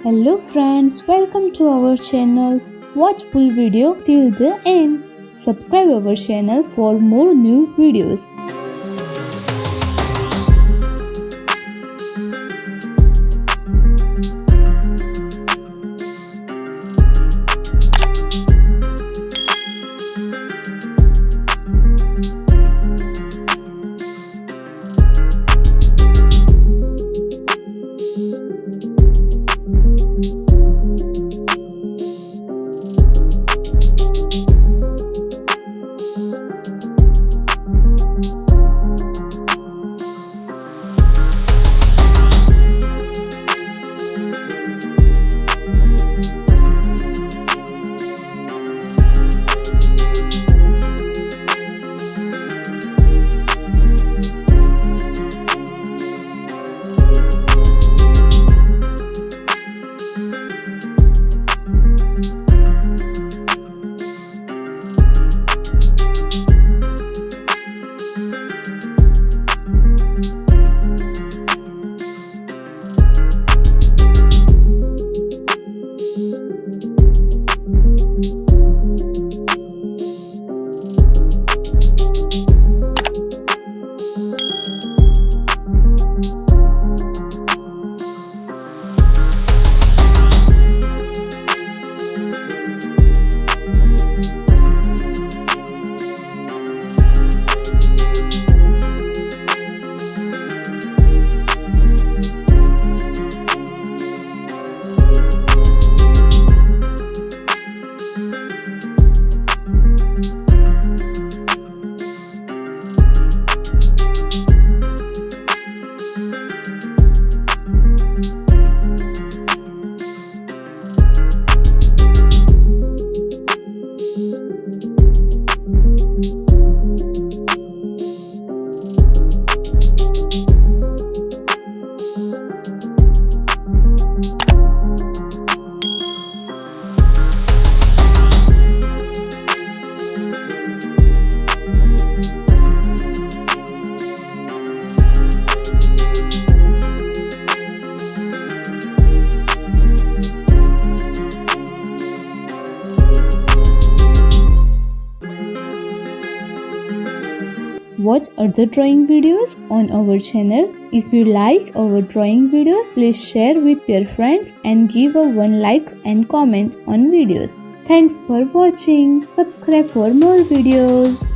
Hello friends, welcome to our channel. Watch full video till the end. Subscribe our channel for more new videos. Watch other drawing videos on our channel. If you like our drawing videos, please share with your friends and give a 1 like and comment on videos. Thanks for watching. Subscribe for more videos.